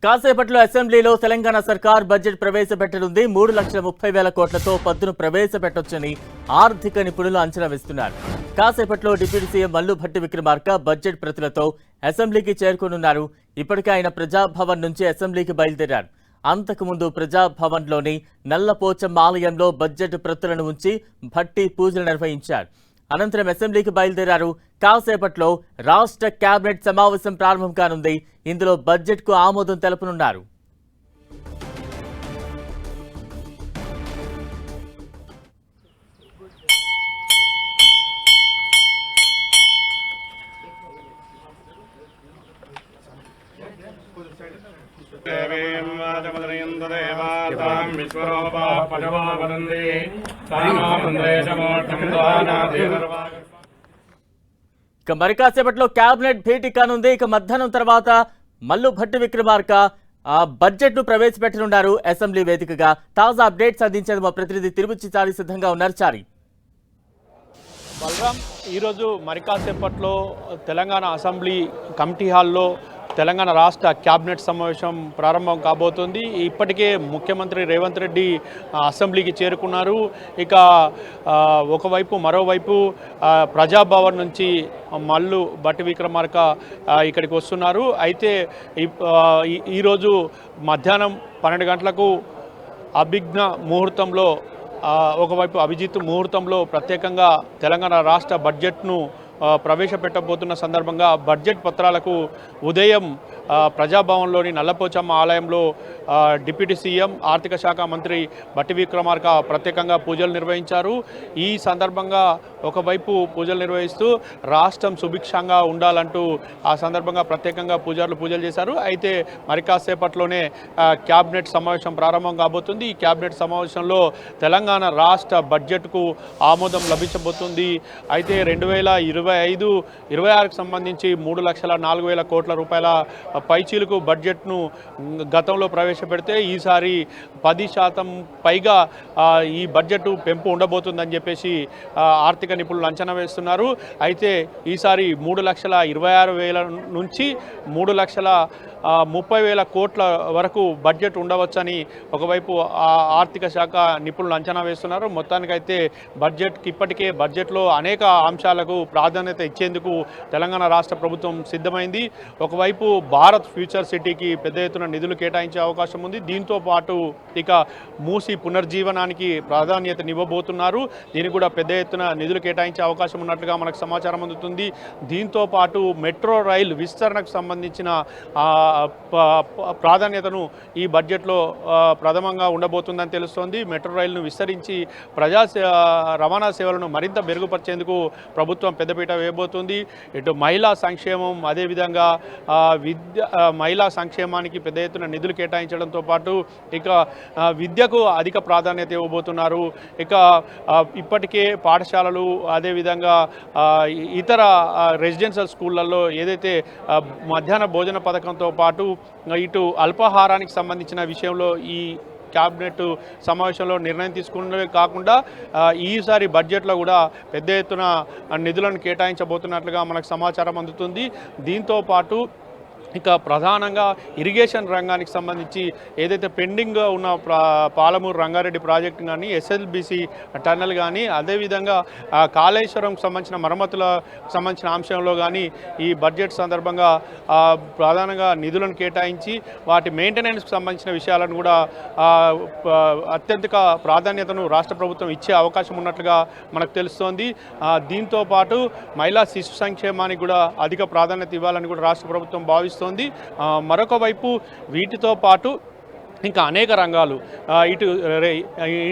కాసేపట్లో అసెంబ్లీలో తెలంగాణ సర్కార్ బడ్జెట్ ప్రవేశపెట్టనుంది. 3,30,000 కోట్లతో పద్దును ప్రవేశపెట్టొచ్చని ఆర్థిక నిపుణులు అంచనా వేస్తున్నారు. కాసేపట్లో deputy CM Mallu Bhatti Vikramarka budget ప్రతులతో అసెంబ్లీకి చేరుకోనున్నారు. ఇప్పటికే ఆయన ప్రజాభవన్ నుంచి అసెంబ్లీకి బయలుదేరారు. అంతకుముందు ప్రజాభవన్లోని నల్లపోచమ్మ ఆలయంలో బడ్జెట్ ప్రతులను ఉంచి భట్టి పూజలు నిర్వహించారు. అనంతరం అసెంబ్లీకి బయలుదేరారు. కాసేపట్లో రాష్ట్ర కేబినెట్ సమావేశం ప్రారంభం కానుంది. ఇందులో బడ్జెట్కు ఆమోదం తెలపనున్నారు. ఇక మరి కాసేపట్లో కేబినెట్ భేటీ కానుంది. ఇక మధ్యాహ్నం తర్వాత మల్లు భట్టి విక్రమార్క బడ్జెట్ ను ప్రవేశపెట్టనున్నారు అసెంబ్లీ వేదికగా. తాజా అప్డేట్స్ అందించేందుకు మా ప్రతినిధి తిరుపతి చారి సిద్ధంగా ఉన్నారు. చారి, బలరాం, ఈరోజు మరి కాసేపట్లో తెలంగాణ అసెంబ్లీ కమిటీ హాల్లో తెలంగాణ రాష్ట్ర క్యాబినెట్ సమావేశం ప్రారంభం కాబోతుంది. ఇప్పటికే ముఖ్యమంత్రి రేవంత్ రెడ్డి అసెంబ్లీకి చేరుకున్నారు. ఇక ఒకవైపు మరోవైపు ప్రజాభవన్ నుంచి మల్లు భట్టి విక్రమార్క ఇక్కడికి వస్తున్నారు. అయితే ఈరోజు మధ్యాహ్నం 12 గంటలకు అభిజ్ఞ ముహూర్తంలో ఒకవైపు అభిజిత్ ముహూర్తంలో ప్రత్యేకంగా తెలంగాణ రాష్ట్ర బడ్జెట్ను ప్రవేశపెట్టబోతున్న సందర్భంగా బడ్జెట్ పత్రాలకు ఉదయం ప్రజాభవన్లోని నల్లపోచమ్మ ఆలయంలో డిప్యూటీ సీఎం ఆర్థిక శాఖ మంత్రి భట్టి విక్రమార్క ప్రత్యేకంగా పూజలు నిర్వహించారు. ఈ సందర్భంగా ఒకవైపు పూజలు నిర్వహిస్తూ రాష్ట్రం సుభిక్షంగా ఉండాలంటూ ఆ సందర్భంగా ప్రత్యేకంగా పూజలు చేశారు. అయితే మరి కాసేపట్లోనే క్యాబినెట్ సమావేశం ప్రారంభం కాబోతుంది. ఈ క్యాబినెట్ సమావేశంలో తెలంగాణ రాష్ట్ర బడ్జెట్కు ఆమోదం లభించబోతుంది. అయితే 2025-26కు సంబంధించి 3,04,000 కోట్ల రూపాయల పైచీలకు బడ్జెట్ను గతంలో ప్రవేశపెడితే ఈసారి 10% పైగా ఈ బడ్జెట్ పెంపు ఉండబోతుందని చెప్పేసి ఆర్థిక నిపుణులు అంచనా వేస్తున్నారు. అయితే ఈసారి 3,26,000 నుంచి 3,30,000 కోట్ల వరకు బడ్జెట్ ఉండవచ్చని ఒకవైపు ఆర్థిక శాఖ నిపుణులు అంచనా వేస్తున్నారు. మొత్తానికైతే ఇప్పటికే బడ్జెట్లో అనేక అంశాలకు ప్రాధాన్యత ఇచ్చేందుకు తెలంగాణ రాష్ట్ర ప్రభుత్వం సిద్ధమైంది. ఒకవైపు భారత్ ఫ్యూచర్ సిటీకి పెద్ద ఎత్తున నిధులు కేటాయించే అవకాశం ఉంది. దీంతో పాటు ఇక మూసి పునర్జీవనానికి ప్రాధాన్యతనివ్వబోతున్నారు. దీనికి కూడా పెద్ద ఎత్తున నిధులు కేటాయించే అవకాశం ఉన్నట్లుగా మనకు సమాచారం అందుతుంది. దీంతో పాటు మెట్రో రైలు విస్తరణకు సంబంధించిన ప్రాధాన్యతను ఈ బడ్జెట్లో ప్రథమంగా ఉండబోతుందని తెలుస్తోంది. మెట్రో రైలును విస్తరించి రవాణా సేవలను మరింత మెరుగుపరిచేందుకు ప్రభుత్వం పెద్దపీట వేయబోతుంది. ఇటు మహిళా సంక్షేమం, అదేవిధంగా మహిళా సంక్షేమానికి పెద్ద ఎత్తున నిధులు కేటాయించడంతో పాటు ఇక విద్యకు అధిక ప్రాధాన్యత ఇవ్వబోతున్నారు. ఇక ఇప్పటికే పాఠశాలలు, అదేవిధంగా ఇతర రెసిడెన్షియల్ స్కూళ్లలో ఏదైతే మధ్యాహ్న భోజన పథకంతో పాటు ఇటు అల్పాహారానికి సంబంధించిన విషయంలో ఈ క్యాబినెట్ సమావేశంలో నిర్ణయం తీసుకున్నదే కాకుండా ఈసారి బడ్జెట్లో కూడా పెద్ద ఎత్తున నిధులను కేటాయించబోతున్నట్లుగా మనకు సమాచారం అందుతుంది. దీంతో పాటు ఇక ప్రధానంగా ఇరిగేషన్ రంగానికి సంబంధించి ఏదైతే పెండింగ్గా ఉన్న పాలమూరు రంగారెడ్డి ప్రాజెక్టు కానీ, ఎస్ఎల్బిసి టన్నెల్ కానీ, అదేవిధంగా కాళేశ్వరం సంబంధించిన మరమ్మతులకు సంబంధించిన అంశంలో కానీ ఈ బడ్జెట్ సందర్భంగా ప్రధానంగా నిధులను కేటాయించి వాటి మెయింటెనెన్స్కి సంబంధించిన విషయాలను కూడా అత్యంత ప్రాధాన్యతను రాష్ట్ర ప్రభుత్వం ఇచ్చే అవకాశం ఉన్నట్లుగా మనకు తెలుస్తోంది. దీంతో పాటు మహిళా శిశు సంక్షేమానికి కూడా అధిక ప్రాధాన్యత ఇవ్వాలని కూడా రాష్ట్ర ప్రభుత్వం భావిస్తుంది. మరొక వైపు వీటితో పాటు ఇంకా అనేక రంగాలు, ఇటు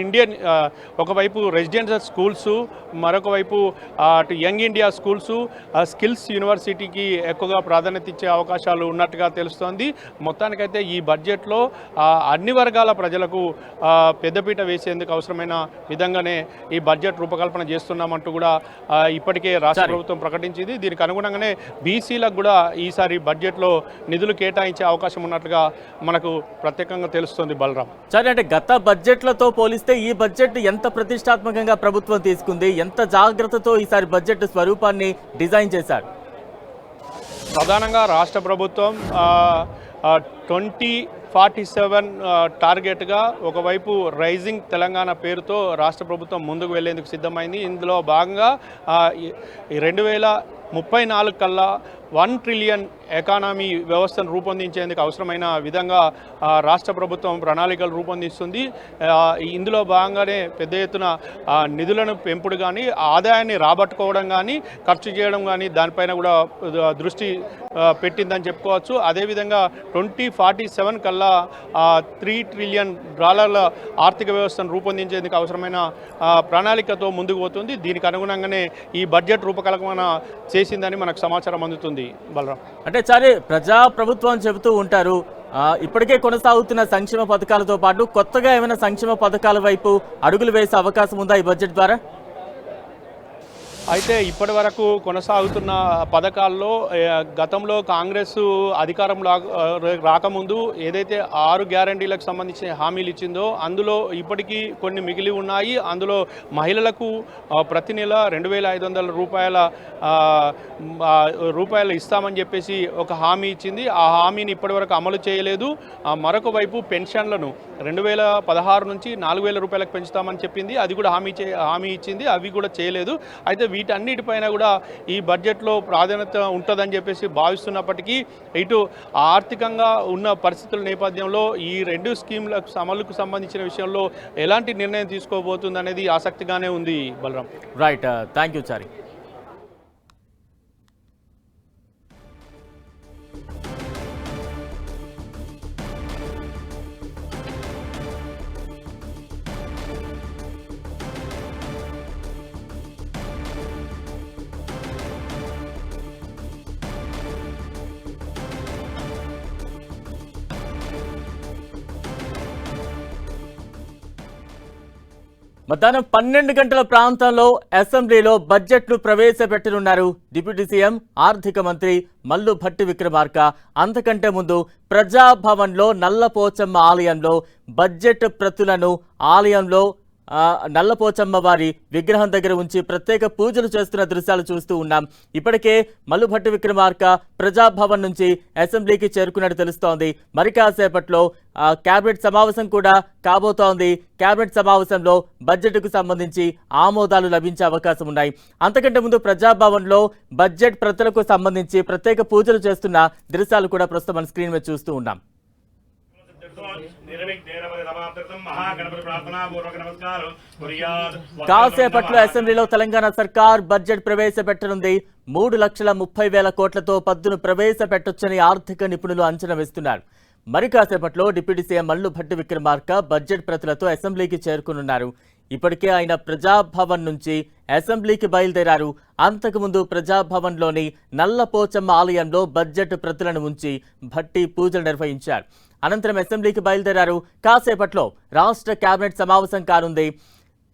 ఇండియన్ ఒకవైపు రెసిడెన్షియల్ స్కూల్స్, మరొక వైపు అటు యంగ్ ఇండియా స్కూల్స్, స్కిల్స్ యూనివర్సిటీకి ఎక్కువగా ప్రాధాన్యత ఇచ్చే అవకాశాలు ఉన్నట్టుగా తెలుస్తోంది. మొత్తానికైతే ఈ బడ్జెట్లో అన్ని వర్గాల ప్రజలకు పెద్దపీట వేసేందుకు అవసరమైన విధంగానే ఈ బడ్జెట్ రూపకల్పన చేస్తున్నామంటూ కూడా ఇప్పటికే రాష్ట్ర ప్రభుత్వం ప్రకటించింది. దీనికి అనుగుణంగానే బీసీలకు కూడా ఈసారి బడ్జెట్లో నిధులు కేటాయించే అవకాశం ఉన్నట్లుగా మనకు ప్రత్యేకంగా తెలుస్తుంది. బలరాం, సరే, అంటే గత బడ్జెట్లతో పోలిస్తే ఈ బడ్జెట్ ఎంత ప్రతిష్టాత్మకంగా ప్రభుత్వం తీసుకుంది, ఎంత జాగ్రత్తతో ఈసారి బడ్జెట్ స్వరూపాన్ని డిజైన్ చేశారు? ప్రధానంగా రాష్ట్ర ప్రభుత్వం 2047 టార్గెట్గా ఒకవైపు రైజింగ్ తెలంగాణ పేరుతో రాష్ట్ర ప్రభుత్వం ముందుకు వెళ్లేందుకు సిద్ధమైంది. ఇందులో భాగంగా 2034 కల్లా 1 ట్రిలియన్ ఎకానమీ వ్యవస్థను రూపొందించేందుకు అవసరమైన విధంగా రాష్ట్ర ప్రభుత్వం ప్రణాళికలు రూపొందిస్తుంది. ఇందులో భాగంగానే పెద్ద ఎత్తున నిధులను పెంపుడు కానీ, ఆదాయాన్ని రాబట్టుకోవడం కానీ, ఖర్చు చేయడం కానీ దానిపైన కూడా దృష్టి పెట్టిందని చెప్పుకోవచ్చు. అదేవిధంగా 2047 కల్లా $3 ట్రిలియన్ ఆర్థిక వ్యవస్థను రూపొందించేందుకు అవసరమైన ప్రణాళికతో ముందుకు పోతుంది. దీనికి అనుగుణంగానే ఈ బడ్జెట్ రూపకల్పన చేసిందని మనకు సమాచారం అందుతుంది. బలరాం, అంటే సరే ప్రజా ప్రభుత్వం చెబుతూ ఉంటారు, ఇప్పటికే కొనసాగుతున్న సంక్షేమ పథకాలతో పాటు కొత్తగా ఏమైనా సంక్షేమ పథకాల వైపు అడుగులు వేసే అవకాశం ఉందా ఈ బడ్జెట్ ద్వారా? అయితే ఇప్పటి వరకు కొనసాగుతున్న పథకాల్లో గతంలో కాంగ్రెస్ అధికారంలో రాకముందు ఏదైతే 6 గ్యారంటీలకు సంబంధించిన హామీలు ఇచ్చిందో అందులో ఇప్పటికీ కొన్ని మిగిలి ఉన్నాయి. అందులో మహిళలకు ప్రతి నెల 2,500 రూపాయలు ఇస్తామని చెప్పేసి ఒక హామీ ఇచ్చింది. ఆ హామీని ఇప్పటివరకు అమలు చేయలేదు. మరొక వైపు పెన్షన్లను 2016 నుంచి 4,000 రూపాయలకు పెంచుతామని చెప్పింది. అది కూడా హామీ ఇచ్చింది. అవి కూడా చేయలేదు. అయితే వీటన్నిటిపైన కూడా ఈ బడ్జెట్లో ప్రాధాన్యత ఉంటుందని చెప్పేసి భావిస్తున్నప్పటికీ ఇటు ఆర్థికంగా ఉన్న పరిస్థితుల నేపథ్యంలో ఈ 2 స్కీమ్ల అమలుకు సంబంధించిన విషయంలో ఎలాంటి నిర్ణయం తీసుకోబోతుంది అనేది ఆసక్తిగానే ఉంది. బలరాం, రైట్, థ్యాంక్ యూ చారి. మధ్యాహ్నం 12 గంటల ప్రాంతంలో అసెంబ్లీలో బడ్జెట్ను ప్రవేశపెట్టనున్నారు డిప్యూటీ సీఎం ఆర్థిక మంత్రి మల్లు భట్టి విక్రమార్క. అంతకంటే ముందు ప్రజాభవన్లో నల్లపోచమ్మ ఆలయంలో బడ్జెట్ ప్రతులను ఆలయంలో నల్లపోచమ్మ వారి విగ్రహం దగ్గర ఉంచి ప్రత్యేక పూజలు చేస్తున్న దృశ్యాలు చూస్తూ ఉన్నాం. ఇప్పటికే మల్లు భట్టి విక్రమార్క ప్రజాభవన్ నుంచి అసెంబ్లీకి చేరుకున్నట్టు తెలుస్తోంది. మరి కాసేపట్లో కేబినెట్ సమావేశం కూడా కాబోతోంది. కేబినెట్ సమావేశంలో బడ్జెట్కు సంబంధించి ఆమోదాలు లభించే అవకాశం ఉన్నాయి. అంతకంటే ముందు ప్రజాభవన్లో బడ్జెట్ ప్రతులకు సంబంధించి ప్రత్యేక పూజలు చేస్తున్న దృశ్యాలు కూడా ప్రస్తుతం మన స్క్రీన్ మీద చూస్తూ ఉన్నాం. కాసేపట్లో అసెంబ్లీలో తెలంగాణ సర్కార్ బడ్జెట్ ప్రవేశపెట్టనుంది. 3,30,000 కోట్లతో పద్దును ప్రవేశపెట్టొచ్చని ఆర్థిక నిపుణులు అంచనా వేస్తున్నారు. మరి కాసేపట్లో deputy CM Mallu Bhatti Vikramarka budget ప్రతులతో అసెంబ్లీకి చేరుకునున్నారు. ఇప్పటికే ఆయన ప్రజాభవన్ నుంచి అసెంబ్లీకి బయలుదేరారు. అంతకుముందు ప్రజాభవన్లోని నల్లపోచమ్మ ఆలయంలో బడ్జెట్ ప్రతులను ఉంచి భట్టి పూజలు నిర్వహించారు. అనంతరం అసెంబ్లీకి బయలుదేరారు. కాసేపట్లో రాష్ట్ర కేబినెట్ సమావేశం కానుంది.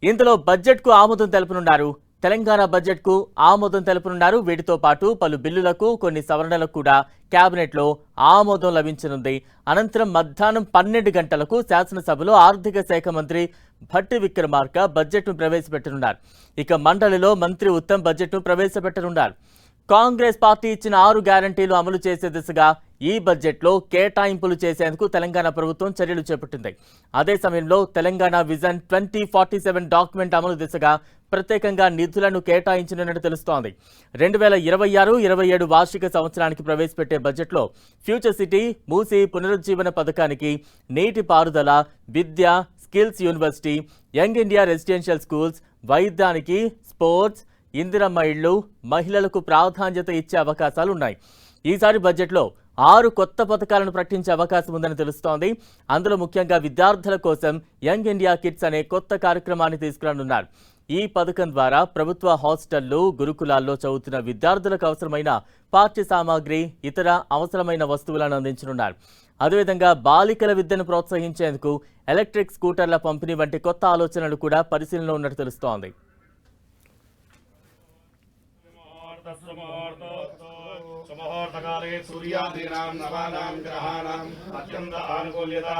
ఇందులో బడ్జెట్కు ఆమోదం తెలుపనున్నారు. తెలంగాణ బడ్జెట్కు ఆమోదం తెలుపనున్నారు. వీటితో పాటు పలు బిల్లులకు, కొన్ని సవరణలకు కూడా కేబినెట్లో ఆమోదం లభించనుంది. అనంతరం మధ్యాహ్నం 12 గంటలకు శాసనసభలో ఆర్థిక శాఖ మంత్రి భట్టి విక్రమార్క బడ్జెట్ను ప్రవేశపెట్టనున్నారు. ఇక మండలిలో మంత్రి ఉత్తమ్ బడ్జెట్ను ప్రవేశపెట్టనున్నారు. కాంగ్రెస్ పార్టీ ఇచ్చిన 6 గ్యారంటీలు అమలు చేసే దిశగా ఈ బడ్జెట్లో కేటాయింపులు చేసేందుకు తెలంగాణ ప్రభుత్వం చర్యలు చేపట్టింది. అదే సమయంలో తెలంగాణ విజన్ 2047 డాక్యుమెంట్ అమలు దిశగా ప్రత్యేకంగా నిధులను కేటాయించనున్నట్టు తెలుస్తోంది. 2026-27 వార్షిక సంవత్సరానికి ప్రవేశపెట్టే బడ్జెట్లో ఫ్యూచర్ సిటీ, మూసీ పునరుజ్జీవన పథకానికి, నీటి పారుదల, విద్య, skills university, young India residential schools, వైద్యానికి, స్పోర్ట్స్, ఇందిరమ్మ ఇళ్లు, మహిళలకు ప్రాధాన్యత ఇచ్చే అవకాశాలు ఉన్నాయి. ఈసారి బడ్జెట్లో 6 కొత్త పథకాలను ప్రకటించే అవకాశం ఉందని తెలుస్తోంది. అందులో ముఖ్యంగా విద్యార్థుల కోసం యంగ్ ఇండియా కిడ్స్ అనే కొత్త కార్యక్రమాన్ని తీసుకురానున్నారు. ఈ పథకం ద్వారా ప్రభుత్వ హాస్టళ్లు, గురుకులాల్లో చదువుతున్న విద్యార్థులకు అవసరమైన పాఠ్య సామాగ్రి, ఇతర అవసరమైన వస్తువులను అందించనున్నారు. అదేవిధంగా బాలికల విద్యను ప్రోత్సహించేందుకు ఎలక్ట్రిక్ స్కూటర్ల పంపిణీ వంటి కొత్త ఆలోచనలు కూడా పరిశీలనలో ఉన్నట్టు తెలుస్తోంది. सूर्यादीनां नवानां ग्रहाणां अत्यंत आनुकूल्यता